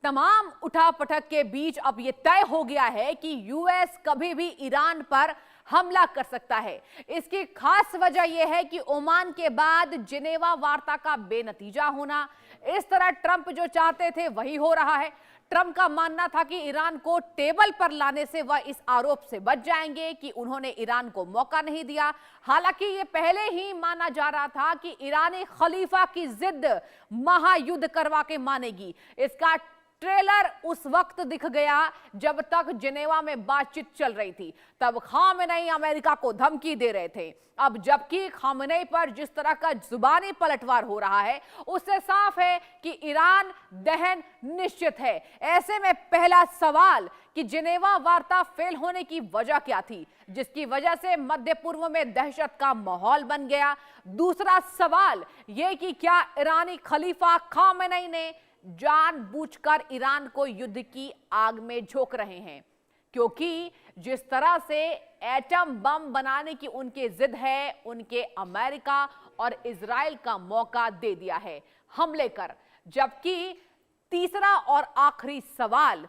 तमाम उठापटक के बीच अब यह तय हो गया है कि यूएस कभी भी ईरान पर हमला कर सकता है। इसकी खास वजह यह है कि ओमान के बाद जिनेवा वार्ता का बेनतीजा होना। इस तरह ट्रंप जो चाहते थे वही हो रहा है। ट्रंप का मानना था कि ईरान को टेबल पर लाने से वह इस आरोप से बच जाएंगे कि उन्होंने ईरान को मौका नहीं दिया। हालांकि यह पहले ही माना जा रहा था कि ईरानी खलीफा की जिद महायुद्ध करवा के मानेगी। इसका ट्रेलर उस वक्त दिख गया जब तक जिनेवा में बातचीत चल रही थी। तब खामेनेई अमेरिका को धमकी दे रहे थे। अब जबकि खामेनेई पर जिस तरह का जुबानी पलटवार हो रहा है, उससे साफ है कि ईरान दहन निश्चित है। ऐसे में पहला सवाल कि जिनेवा वार्ता फेल होने की वजह क्या थी, जिसकी वजह से मध्य पूर्व में दहशत का माहौल बन गया। दूसरा सवाल यह कि क्या ईरानी खलीफा खामेनेई ने जानबूझकर ईरान को युद्ध की आग में झोंक रहे हैं, क्योंकि जिस तरह से एटम बम बनाने की उनकी जिद है, उनके अमेरिका और इजराइल का मौका दे दिया है हमले कर। जबकि तीसरा और आखिरी सवाल,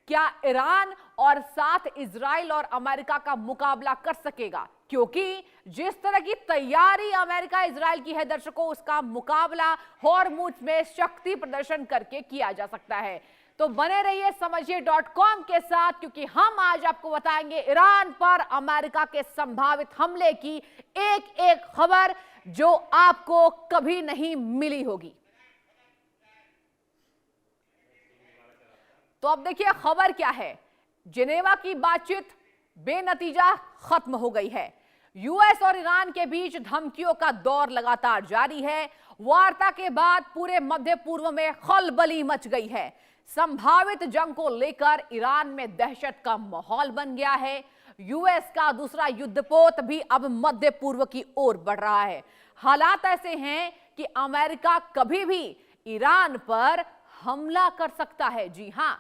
क्या ईरान और साथ इजराइल और अमेरिका का मुकाबला कर सकेगा, क्योंकि जिस तरह की तैयारी अमेरिका इजराइल की है दर्शकों, उसका मुकाबला हॉर्मुज में शक्ति प्रदर्शन करके किया जा सकता है। तो बने रहिए समझिए.com के साथ, क्योंकि हम आज आपको बताएंगे ईरान पर अमेरिका के संभावित हमले की एक एक खबर जो आपको कभी नहीं मिली होगी। तो अब देखिए खबर क्या है। जिनेवा की बातचीत बेनतीजा खत्म हो गई है। यूएस और ईरान के बीच धमकियों का दौर लगातार जारी है। वार्ता के बाद पूरे मध्य पूर्व में खलबली मच गई है। संभावित जंग को लेकर ईरान में दहशत का माहौल बन गया है। यूएस का दूसरा युद्धपोत भी अब मध्य पूर्व की ओर बढ़ रहा है। हालात ऐसे हैं कि अमेरिका कभी भी ईरान पर हमला कर सकता है। जी हां,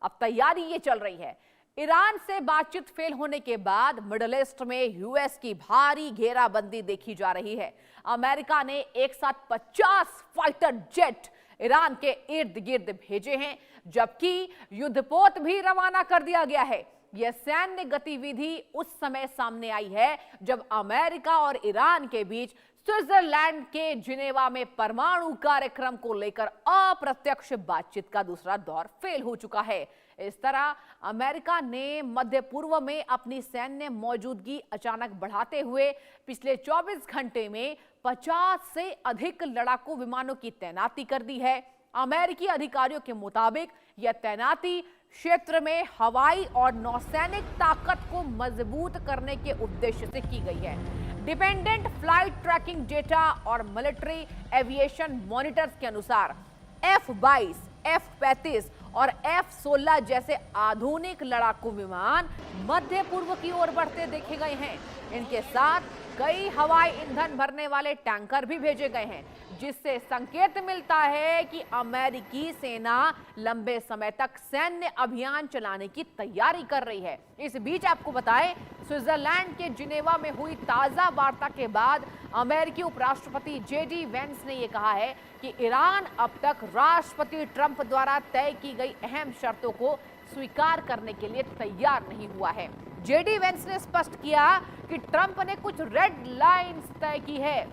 अब तैयारी ये चल रही है। ईरान से बातचीत फेल होने के बाद मिडिल ईस्ट में यूएस की भारी घेराबंदी देखी जा रही है। अमेरिका ने एक साथ 50 फाइटर जेट ईरान के इर्द गिर्द भेजे हैं, जबकि युद्धपोत भी रवाना कर दिया गया है। यह सैन्य गतिविधि उस समय सामने आई है जब अमेरिका और ईरान के बीच स्विट्जरलैंड के जिनेवा में परमाणु कार्यक्रम को लेकर अप्रत्यक्ष बातचीत का दूसरा दौर फेल हो चुका है। इस तरह अमेरिका ने मध्य पूर्व में अपनी सैन्य मौजूदगी अचानक बढ़ाते हुए पिछले 24 घंटे में 50 से अधिक लड़ाकू विमानों की तैनाती कर दी है। अमेरिकी अधिकारियों के मुताबिक यह तैनाती क्षेत्र में हवाई और नौसैनिक ताकत को मजबूत करने के उद्देश्य से की गई है। डिपेंडेंट फ्लाइट ट्रैकिंग डेटा और मिलिट्री एविएशन मॉनिटर्स के अनुसार F-22, F-35 और F-16 जैसे आधुनिक लड़ाकू विमान मध्य पूर्व की ओर बढ़ते देखे गए हैं। इनके साथ कई हवाई ईंधन भरने वाले टैंकर भी भेजे गए हैं, जिससे संकेत मिलता है कि अमेरिकी सेना लंबे समय तक सैन्य अभियान चलाने की तैयारी कर रही है। इस बीच आपको बताएं, स्विट्जरलैंड के जिनेवा में हुई ताजा वार्ता के बाद अमेरिकी उपराष्ट्रपति जेडी वेंस ने यह कहा है कि ईरान अब तक राष्ट्रपति ट्रंप द्वारा तय की गई अहम शर्तों को स्वीकार करने के लिए तैयार नहीं हुआ है। जेडी वेंस ने स्पष्ट किया कि ट्रंप ने कुछ रेड लाइंस तय की है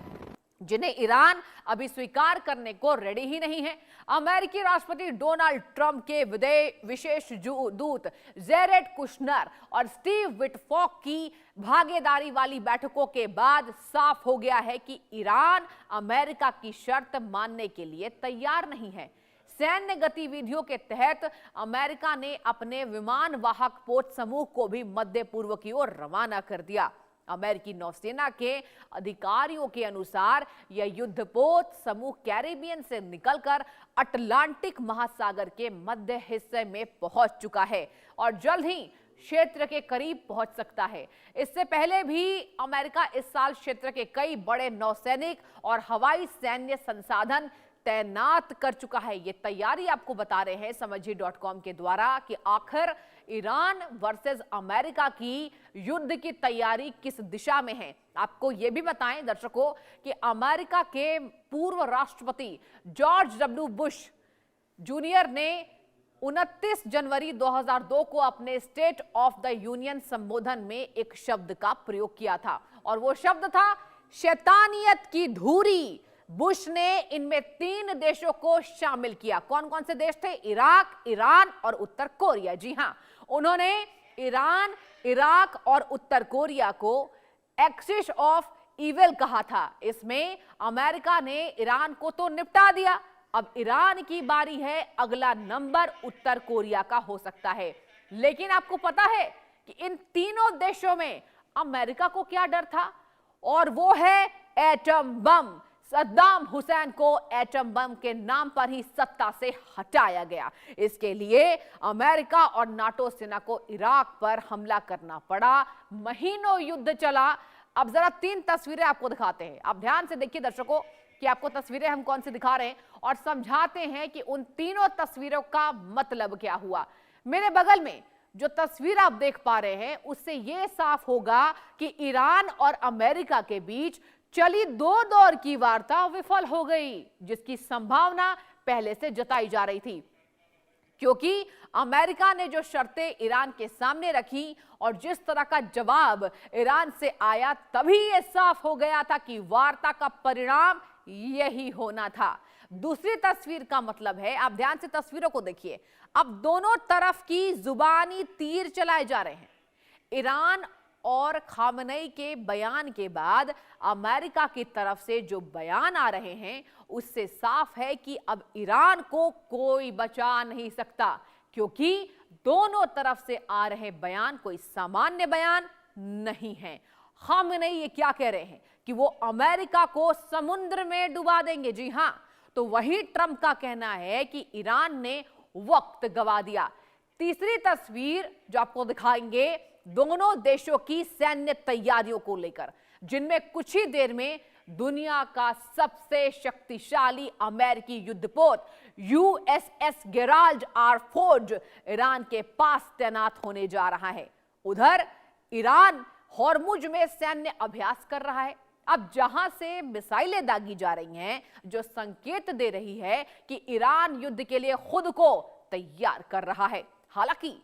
जिन्हें ईरान अभी स्वीकार करने को रेडी ही नहीं है। अमेरिकी राष्ट्रपति डोनाल्ड ट्रंप के विशेष दूत जेरेड कुशनर और स्टीव विटकॉफ की भागीदारी वाली बैठकों के बाद साफ हो गया है कि ईरान अमेरिका की शर्त मानने के लिए तैयार नहीं है। सैन्य गतिविधियों के तहत अमेरिका ने अपने विमान वाहक पोत समूह को भी मध्य पूर्व की ओर रवाना कर दिया। अमेरिकी नौसेना के अधिकारियों के अनुसार यह युद्धपोत समूह कैरिबियन से निकलकर अटलांटिक महासागर के मध्य हिस्से में पहुंच चुका है और जल्द ही क्षेत्र के करीब पहुंच सकता है। इससे पहले भी अमेरिका इस साल क्षेत्र के कई बड़े नौसैनिक और हवाई सैन्य संसाधन तैनात कर चुका है। ये तैयारी आपको बता रहे हैं समझिए.com के द्वारा कि आखिर ईरान वर्सेस अमेरिका की युद्ध की तैयारी किस दिशा में है। आपको यह भी बताएं दर्शकों कि अमेरिका के पूर्व राष्ट्रपति जॉर्ज डब्ल्यू बुश जूनियर ने 29 जनवरी 2002 को अपने स्टेट ऑफ द यूनियन संबोधन में एक शब्द का प्रयोग किया था और वो शब्द था शैतानियत की धूरी। बुश ने इनमें 3 देशों को शामिल किया। कौन कौन से देश थे? इराक, ईरान और उत्तर कोरिया। जी हां, उन्होंने ईरान, इराक और उत्तर कोरिया को एक्सिस ऑफ इविल कहा था। इसमें अमेरिका ने ईरान को तो निपटा दिया, अब ईरान की बारी है, अगला नंबर उत्तर कोरिया का हो सकता है। लेकिन आपको पता है कि इन तीनों देशों में अमेरिका को क्या डर था? और वो है एटम बम। सद्दाम हुसैन को एटम बम के नाम पर ही सत्ता से हटाया गया। इसके लिए अमेरिका और नाटो सेना को इराक पर हमला करना पड़ा। महीनों युद्ध चला। अब जरा 3 तस्वीरें आपको दिखाते हैं। आप ध्यान से देखिए दर्शकों कि आपको तस्वीरें हम कौन सी दिखा रहे हैं और समझाते हैं कि उन तीनों तस्वीरों का मतलब क्या हुआ। मेरे बगल में जो तस्वीर आप देख पा रहे हैं उससे यह साफ होगा कि ईरान और अमेरिका के बीच चली 2 दौर की वार्ता विफल हो गई, जिसकी संभावना पहले से जताई जा रही थी, क्योंकि अमेरिका ने जो शर्तें ईरान के सामने रखी और जिस तरह का जवाब ईरान से आया, तभी यह साफ हो गया था कि वार्ता का परिणाम यही होना था। दूसरी तस्वीर का मतलब है, आप ध्यान से तस्वीरों को देखिए, अब दोनों तरफ की जुबानी तीर चलाए जा रहे हैं। ईरान और खामनेई के बयान के बाद अमेरिका की तरफ से जो बयान आ रहे हैं उससे साफ है कि अब ईरान को कोई बचा नहीं सकता, क्योंकि दोनों तरफ से आ रहे बयान कोई सामान्य बयान नहीं है। खामनेई ये क्या कह रहे हैं कि वो अमेरिका को समुद्र में डुबा देंगे। जी हां, तो वही ट्रंप का कहना है कि ईरान ने वक्त गवा दिया। तीसरी तस्वीर जो आपको दिखाएंगे दोनों देशों की सैन्य तैयारियों को लेकर, जिनमें कुछ ही देर में दुनिया का सबसे शक्तिशाली अमेरिकी युद्धपोत USS Gerald R Ford Iran के पास तैनात होने जा रहा है। उधर ईरान हॉर्मुज में सैन्य अभ्यास कर रहा है। अब जहां से मिसाइलें दागी जा रही हैं, जो संकेत दे रही है कि ईरान युद्ध के लिए खुद को तैयार कर रहा है। हालांकि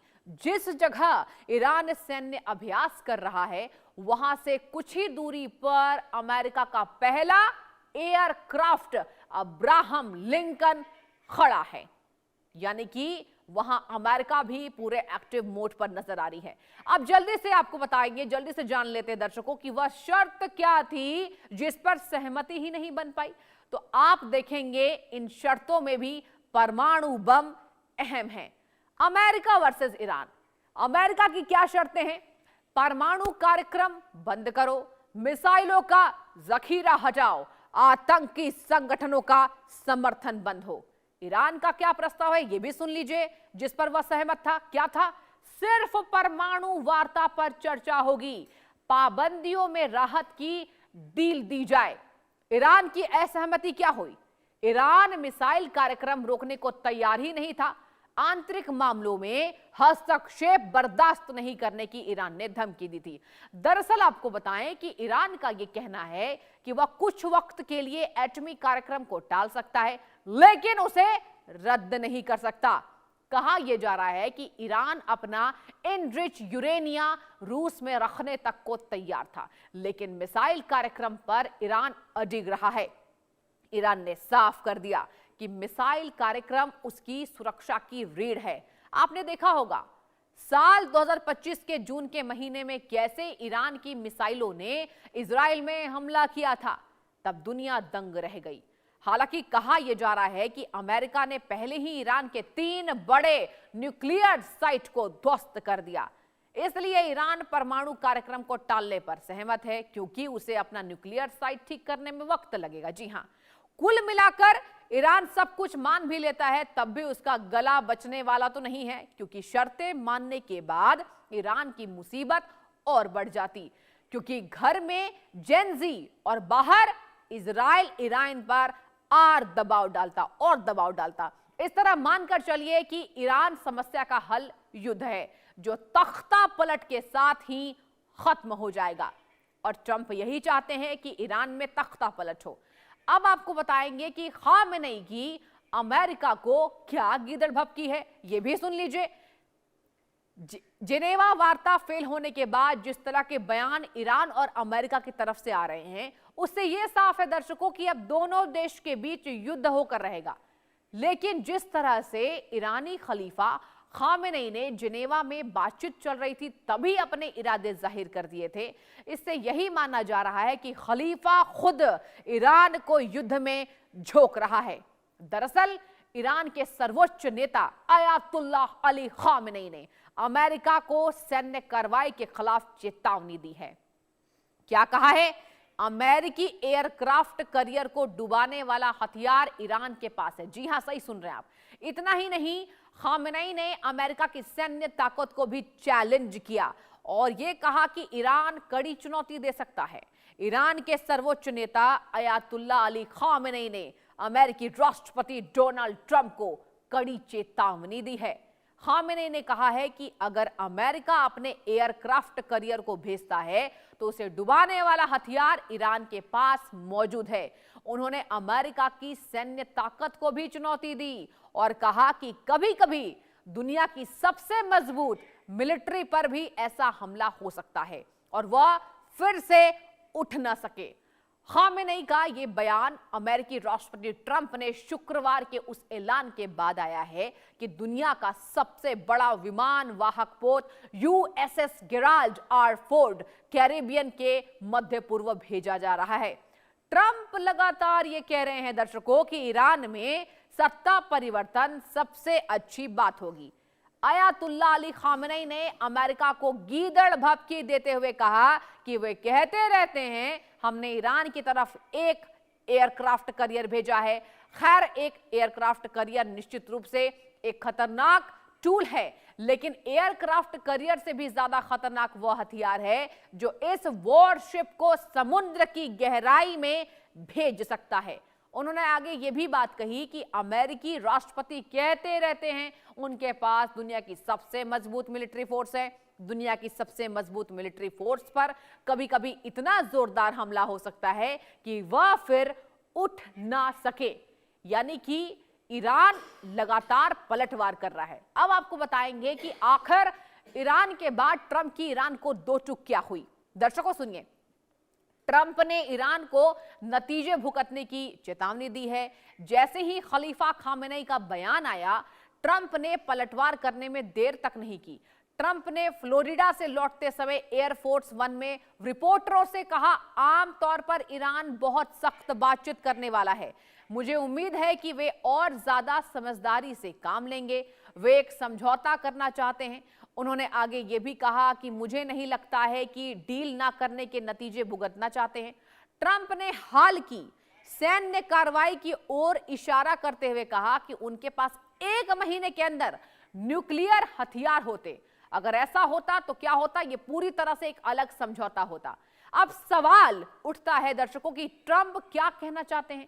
जिस जगह ईरान सैन्य अभ्यास कर रहा है वहां से कुछ ही दूरी पर अमेरिका का पहला एयरक्राफ्ट अब्राहम लिंकन खड़ा है, यानी कि वहां अमेरिका भी पूरे एक्टिव मोड पर नजर आ रही है। अब जल्दी से आपको बताएंगे, जल्दी से जान लेते हैं दर्शकों कि वह शर्त क्या थी जिस पर सहमति ही नहीं बन पाई। तो आप देखेंगे इन शर्तों में भी परमाणु बम अहम है। America versus Iran. अमेरिका की क्या शर्तें हैं? परमाणु कार्यक्रम बंद करो, मिसाइलों का जखीरा हटाओ, आतंकी संगठनों का समर्थन बंद हो। ईरान का क्या प्रस्ताव है ये भी सुन लीजिए, जिस पर वह सहमत था। क्या था? सिर्फ परमाणु वार्ता पर चर्चा होगी, पाबंदियों में राहत की डील दी जाए। ईरान की असहमति क्या हुई? ईरान मिसाइल कार्यक्रम रोकने को तैयार ही नहीं था। आंतरिक मामलों में हस्तक्षेप बर्दाश्त नहीं करने की ईरान ने धमकी दी थी। दरअसल आपको बताएं कि ईरान का यह कहना है कि वह कुछ वक्त के लिए एटमी कार्यक्रम को टाल सकता है, लेकिन उसे रद्द नहीं कर सकता। कहा यह जा रहा है कि ईरान अपना एनरिच यूरेनिया रूस में रखने तक को तैयार था, लेकिन मिसाइल कार्यक्रम पर ईरान अडिग रहा है। ईरान ने साफ कर दिया कि मिसाइल कार्यक्रम उसकी सुरक्षा की रीढ़ है। आपने देखा होगा साल 2025 के जून के महीने में कैसे ईरान की मिसाइलों ने इजराइल में हमला किया था, तब दुनिया दंग रह गई। हालांकि कहा यह जा रहा है कि अमेरिका ने पहले ही ईरान के 3 बड़े न्यूक्लियर साइट को ध्वस्त कर दिया, इसलिए ईरान परमाणु कार्यक्रम को टालने पर सहमत है, क्योंकि उसे अपना न्यूक्लियर साइट ठीक करने में वक्त लगेगा। जी हां, कुल मिलाकर ईरान सब कुछ मान भी लेता है, तब भी उसका गला बचने वाला तो नहीं है, क्योंकि शर्तें मानने के बाद ईरान की मुसीबत और बढ़ जाती, क्योंकि घर में जेनजी और बाहर इजराइल ईरान पर और दबाव डालता। इस तरह मानकर चलिए कि ईरान समस्या का हल युद्ध है, जो तख्ता पलट के साथ ही खत्म हो जाएगा। और ट्रंप यही चाहते हैं कि ईरान में तख्ता पलट हो। अब आपको बताएंगे कि खामेनेई की अमेरिका को क्या गीदड़ भभकी है, यह भी सुन लीजिए। जिनेवा वार्ता फेल होने के बाद जिस तरह के बयान ईरान और अमेरिका की तरफ से आ रहे हैं, उससे यह साफ है दर्शकों कि अब दोनों देश के बीच युद्ध होकर रहेगा। लेकिन जिस तरह से ईरानी खलीफा खामेनेई ने जिनेवा में बातचीत चल रही थी तभी अपने इरादे जाहिर कर दिए थे, इससे यही माना जा रहा है कि खलीफा खुद ईरान को युद्ध में झोंक रहा है। दरअसल ईरान के सर्वोच्च नेता अयातुल्लाह अली खामेनेई ने अमेरिका को सैन्य कार्रवाई के खिलाफ चेतावनी दी है। क्या कहा है? अमेरिकी एयरक्राफ्ट करियर को डुबाने वाला हथियार ईरान के पास है। जी हां, सही सुन रहे हैं आप। इतना ही नहीं, खामेनेई ने अमेरिका की सैन्य ताकत को भी चैलेंज किया और यह कहा कि ईरान कड़ी चुनौती दे सकता है। ईरान के सर्वोच्च नेता अयातुल्लाह अली खामेनेई ने अमेरिकी राष्ट्रपति डोनाल्ड ट्रंप को कड़ी चेतावनी दी है। खामेनेई ने कहा है कि अगर अमेरिका अपने एयरक्राफ्ट करियर को भेजता है तो उसे डुबाने वाला हथियार ईरान के पास मौजूद है। उन्होंने अमेरिका की सैन्य ताकत को भी चुनौती दी और कहा कि कभी-कभी दुनिया की सबसे मजबूत मिलिट्री पर भी ऐसा हमला हो सकता है और वह फिर से उठ न सके। खामेनेई का यह बयान अमेरिकी राष्ट्रपति ट्रंप ने शुक्रवार के उस ऐलान के बाद आया है कि दुनिया का सबसे बड़ा विमान वाहक पोत USS Gerald R Ford Caribbean के मध्य पूर्व भेजा जा रहा है। ट्रंप लगातार ये कह रहे हैं दर्शकों कि ईरान में सत्ता परिवर्तन सबसे अच्छी बात होगी। अयातुल्लाह अली खामेनेई ने अमेरिका को गीदड़ भभकी देते हुए कहा कि वे कहते रहते हैं हमने ईरान की तरफ एक एयरक्राफ्ट करियर भेजा है। खैर, एक एयरक्राफ्ट करियर निश्चित रूप से एक खतरनाक टूल है, लेकिन एयरक्राफ्ट करियर से भी ज्यादा खतरनाक वह हथियार है जो इस वॉरशिप को समुद्र की गहराई में भेज सकता है। उन्होंने आगे ये भी बात कही कि अमेरिकी राष्ट्रपति कहते रहते हैं उनके पास दुनिया की सबसे मजबूत मिलिट्री फोर्स है। दुनिया की सबसे मजबूत मिलिट्री फोर्स पर कभी-कभी इतना जोरदार हमला हो सकता है कि वह फिर उठ ना सके। यानी कि ईरान लगातार पलटवार कर रहा है। अब आपको बताएंगे कि आखिर ईरान के बाद ट्रंप की ईरान को दो टूक क्या हुई। दर्शकों सुनिए, ट्रंप ने ईरान को नतीजे भुगतने की चेतावनी दी है। जैसे ही खलीफा खामेनेई का बयान आया, ट्रंप ने पलटवार करने में देर तक नहीं की। ट्रंप ने फ्लोरिडा से लौटते समय एयरफोर्स वन में रिपोर्टरों से कहा, आमतौर पर ईरान बहुत सख्त बातचीत करने वाला है। मुझे उम्मीद है कि वे और ज्यादा समझदारी से काम लेंगे। वे एक समझौता करना चाहते हैं। उन्होंने आगे ये भी कहा कि मुझे नहीं लगता है कि डील ना करने के नतीजे भुगतना चाहते हैं। ट्रंप ने हाल की सैन्य कार्रवाई की ओर इशारा करते हुए कहा कि उनके पास 1 महीने के अंदर न्यूक्लियर हथियार होते। अगर ऐसा होता तो क्या होता? ये पूरी तरह से एक अलग समझौता होता। अब सवाल उठता है दर्शकों कि ट्रंप क्या कहना चाहते हैं।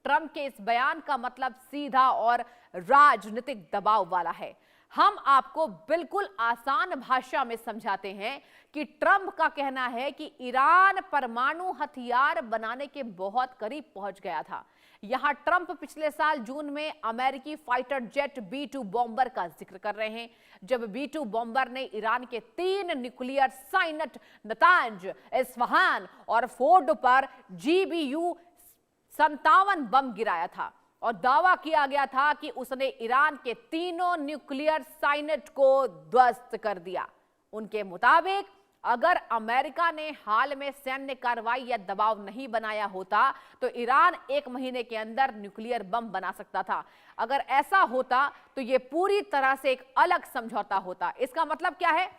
ट्रंप के इस बयान का मतलब सीधा और राजनीतिक दबाव वाला है। हम आपको बिल्कुल आसान भाषा में समझाते हैं कि ट्रंप का कहना है कि ईरान परमाणु हथियार बनाने के बहुत करीब पहुंच गया था। यहां ट्रंप पिछले साल जून में अमेरिकी फाइटर जेट B-2 बॉम्बर का जिक्र कर रहे हैं, जब B-2 बॉम्बर ने ईरान के 3 न्यूक्लियर साइट नतांज, इस्फहान और फोर्ड पर GBU-57 बम गिराया था और दावा किया गया था कि उसने ईरान के तीनों न्यूक्लियर साइट को ध्वस्त कर दिया। उनके मुताबिक अगर अमेरिका ने हाल में सैन्य कार्रवाई या दबाव नहीं बनाया होता तो ईरान 1 महीने के अंदर न्यूक्लियर बम बना सकता था। अगर ऐसा होता तो यह पूरी तरह से एक अलग समझौता होता। इसका मतलब क्या है?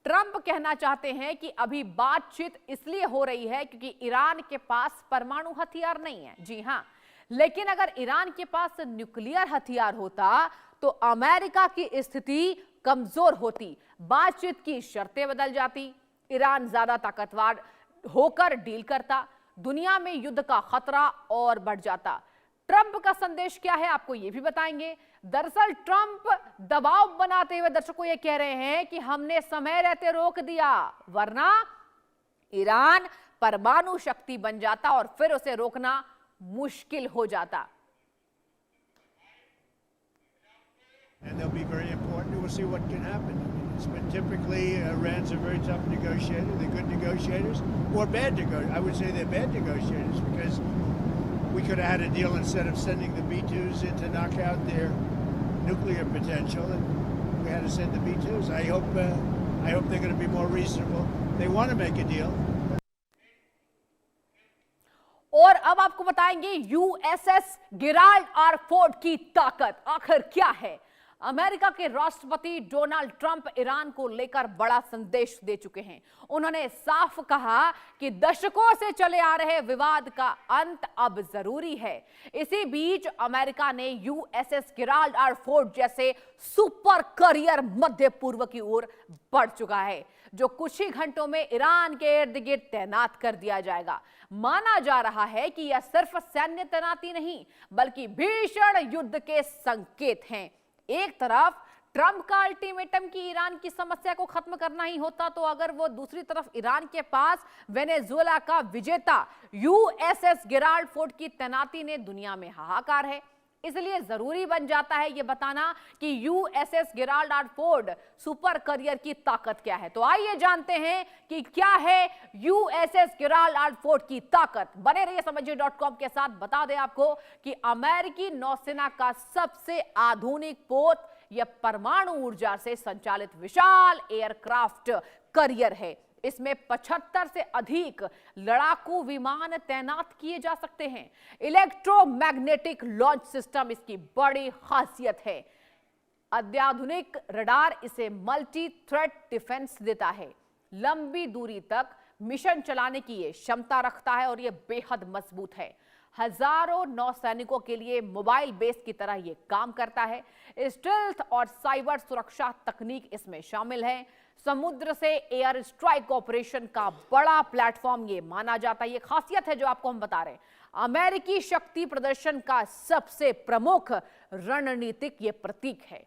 ट्रंप कहना चाहते हैं कि अभी बातचीत इसलिए हो रही है क्योंकि ईरान के पास परमाणु हथियार नहीं है। जी हां, लेकिन अगर ईरान के पास न्यूक्लियर हथियार होता तो अमेरिका की स्थिति कमजोर होती, बातचीत की शर्तें बदल जाती, ईरान ज्यादा ताकतवर होकर डील करता, दुनिया में युद्ध का खतरा और बढ़ जाता। ट्रंप का संदेश क्या है आपको यह भी बताएंगे। दरअसल ट्रंप दबाव बनाते हुए दर्शकों ये कह रहे हैं कि हमने समय रहते रोक दिया, वरना ईरान परमाणु शक्ति बन जाता और फिर उसे रोकना मुश्किल हो जाता। And they'll be very important. We'll see what can happen. I mean, it's been typically Iran's a very tough negotiator. They're good negotiators, or bad negotiators. I would say they're bad negotiators because we could have had a deal instead of sending the B-2s in to knock out their nuclear potential, and we had to send the B-2s. I hope they're going to be more reasonable. They want to make a deal. और अब आपको बताएंगे USS Gerald R Ford की ताकत आखिर क्या है। America के राष्ट्रपति डोनाल्ड ट्रंप ईरान को लेकर बड़ा संदेश दे चुके हैं। उन्होंने साफ कहा कि दशकों से चले आ रहे विवाद का अंत अब जरूरी है। इसी बीच अमेरिका ने यूएसएस गेराल्ड आर फोर्ड जैसे सुपर करियर मध्य पूर्व की ओर बढ़ चुका है, जो कुछ ही घंटों में ईरान के इर्द गिर्द तैनात कर दिया जाएगा। माना जा रहा है कि यह सिर्फ सैन्य तैनाती नहीं, बल्कि भीषण युद्ध के संकेत हैं। एक तरफ ट्रंप का अल्टीमेटम कि ईरान की समस्या को खत्म करना ही होता तो अगर वो दूसरी तरफ ईरान के पास वेनेजुएला का विजेता यूएसएस गेराल्ड फोर्ड की तैनाती ने दुनिया में हाहाकार है। इसलिए जरूरी बन जाता है यह बताना कि USS Gerald R Ford super career की ताकत क्या है। तो आइए जानते हैं कि क्या है यूएसएस गेराल्ड आर फोर्ड की ताकत। बने रहिए समझिए.com के साथ। बता दें आपको कि अमेरिकी नौसेना का सबसे आधुनिक पोत यह परमाणु ऊर्जा से संचालित विशाल एयरक्राफ्ट करियर है। इसमें 75 से अधिक लड़ाकू विमान तैनात किए जा सकते हैं। इलेक्ट्रोमैग्नेटिक लॉन्च सिस्टम इसकी बड़ी खासियत है। अत्याधुनिक रडार इसे मल्टी थ्रेट डिफेंस देता है। लंबी दूरी तक मिशन चलाने की यह क्षमता रखता है और यह बेहद मजबूत है। हजारों नौसैनिकों के लिए मोबाइल बेस की तरह यह काम करता है। स्टेल्थ और साइबर सुरक्षा तकनीक इसमें शामिल है। समुद्र से एयर स्ट्राइक ऑपरेशन का बड़ा प्लेटफॉर्म ये माना जाता है। ये खासियत है जो आपको हम बता रहे हैं। अमेरिकी शक्ति प्रदर्शन का सबसे प्रमुख रणनीतिक ये प्रतीक है।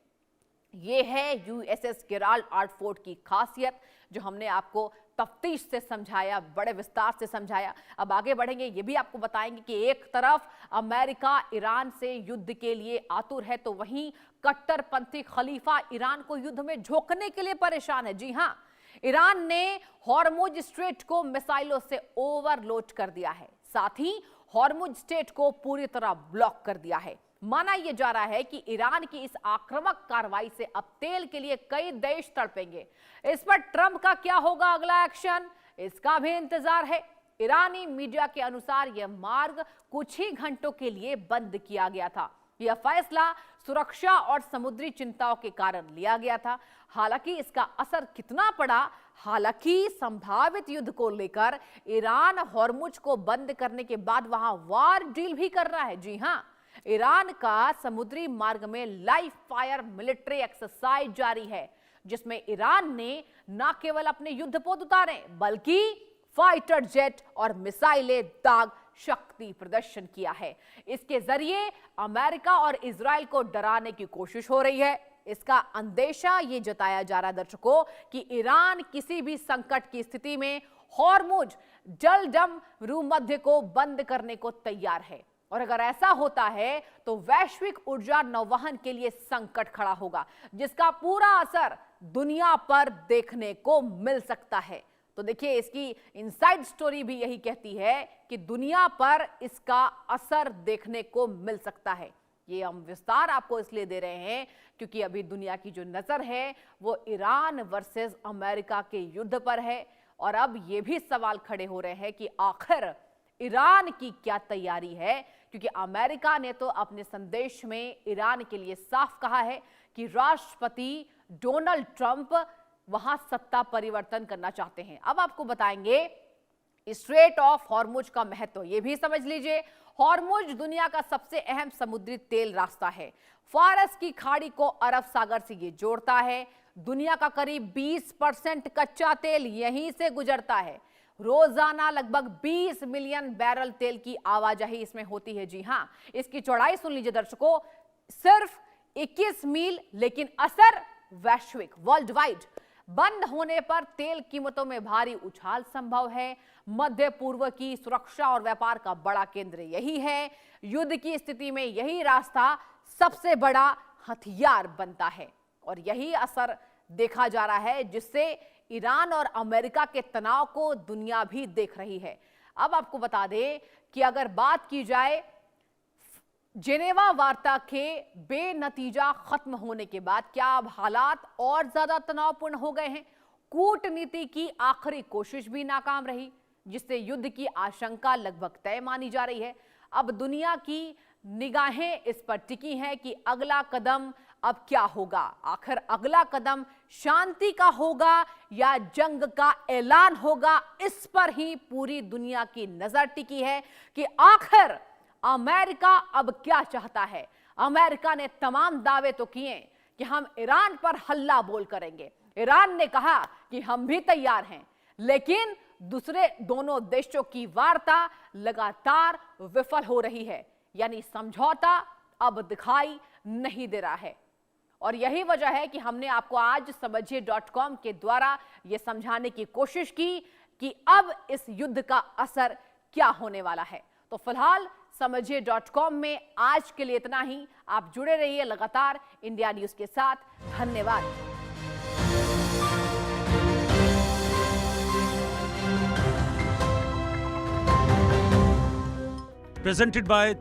ये है यूएसएस गेराल्ड आर फोर्ड की खासियत, जो हमने आपको तफ्तीश से समझाया, बड़े विस्तार से समझाया। अब आगे बढ़ेंगे, ये भी आपको बताएंगे कि एक तरफ अमेरिका ईरान से युद्ध के लिए आतुर है, तो वहीं कट्टरपंथी खलीफा ईरान को युद्ध में झोंकने के लिए परेशान है। जी हां, ईरान ने हॉर्मुज स्ट्रेट को मिसाइलों से ओवरलोड कर दिया है, साथ ही हॉर्मुज स्ट्रेट को पूरी तरह ब्लॉक कर दिया है। माना यह जा रहा है कि ईरान की इस आक्रामक कार्रवाई से अब तेल के लिए कई देश तड़पेंगे। इस पर ट्रंप का क्या होगा अगला एक्शन, इसका भी इंतजार है। ईरानी मीडिया के अनुसार यह मार्ग कुछ ही घंटों के लिए बंद किया गया था। यह फैसला सुरक्षा और समुद्री चिंताओं के कारण लिया गया था। हालांकि इसका असर कितना पड़ा, हालांकि संभावित युद्ध को लेकर ईरान हॉर्मुज को बंद करने के बाद वहां वार डील भी कर रहा है। जी हां, ईरान का समुद्री मार्ग में लाइव फायर मिलिट्री एक्सरसाइज जारी है, जिसमें ईरान ने न केवल अपने युद्धपोत उतारे बल्कि फाइटर जेट और मिसाइलें दाग शक्ति प्रदर्शन किया है। इसके जरिए अमेरिका और इजराइल को डराने की कोशिश हो रही है। इसका अंदेशा ये जताया जा रहा है दर्शकों कि ईरान किसी भी संकट की स्थिति में हॉर्मुज जलडम भूमध्य को बंद करने को तैयार है। और अगर ऐसा होता है तो वैश्विक ऊर्जा नौवहन के लिए संकट खड़ा होगा, जिसका पूरा असर दुनिया पर देखने को मिल सकता है। तो देखिए, इसकी इनसाइड स्टोरी भी यही कहती है कि दुनिया पर इसका असर देखने को मिल सकता है। ये हम विस्तार आपको इसलिए दे रहे हैं क्योंकि अभी दुनिया की जो नजर है वो ईरान वर्सेस अमेरिका के युद्ध पर है। और अब ये भी सवाल खड़े हो रहे हैं कि आखिर ईरान की क्या तैयारी है, क्योंकि अमेरिका ने तो अपने संदेश में ईरान के लिए साफ कहा है कि राष्ट्रपति डोनाल्ड ट्रंप वहां सत्ता परिवर्तन करना चाहते हैं। अब आपको बताएंगे स्ट्रेट ऑफ हॉर्मुज का महत्व, यह भी समझ लीजिए। हॉर्मुज दुनिया का सबसे अहम समुद्री तेल रास्ता है। फारस की खाड़ी को अरब सागर से ये जोड़ता है। दुनिया का करीब 20% कच्चा तेल यहीं से गुजरता है। रोजाना लगभग 20 मिलियन बैरल तेल की आवाजाही इसमें होती है। जी हां, इसकी चौड़ाई सुन लीजिए दर्शकों, सिर्फ 21 मील, लेकिन असर वैश्विक, वर्ल्ड वाइड। बंद होने पर तेल कीमतों में भारी उछाल संभव है। मध्य पूर्व की सुरक्षा और व्यापार का बड़ा केंद्र यही है। युद्ध की स्थिति में यही रास्ता सबसे बड़ा हथियार बनता है। और यही असर देखा जा रहा है, जिससे ईरान और अमेरिका के तनाव को दुनिया भी देख रही है। अब आपको बता दें कि अगर बात की जाए जेनेवा वार्ता के बेनतीजा खत्म होने के बाद क्या अब हालात और ज्यादा तनावपूर्ण हो गए हैं? कूटनीति की आखिरी कोशिश भी नाकाम रही, जिससे युद्ध की आशंका लगभग तय मानी जा रही है। अब दुनिया की निगाहें इस पर टिकी हैं कि अगला कदम अब क्या होगा। आखिर अगला कदम शांति का होगा या जंग का ऐलान होगा, इस पर ही पूरी दुनिया की नजर टिकी है कि आखिर अमेरिका अब क्या चाहता है। अमेरिका ने तमाम दावे तो किए कि हम ईरान पर हल्ला बोल करेंगे। ईरान ने कहा कि हम भी तैयार हैं, लेकिन दूसरे दोनों देशों की वार्ता लगातार विफल हो रही है, यानी समझौता अब दिखाई नहीं दे रहा है। और यही वजह है कि हमने आपको आज समझिए.com के द्वारा यह समझाने की कोशिश की कि अब इस युद्ध का असर क्या होने वाला है। तो फिलहाल समझिए.com में आज के लिए इतना ही। आप जुड़े रहिए लगातार इंडिया न्यूज के साथ। धन्यवाद। Presented by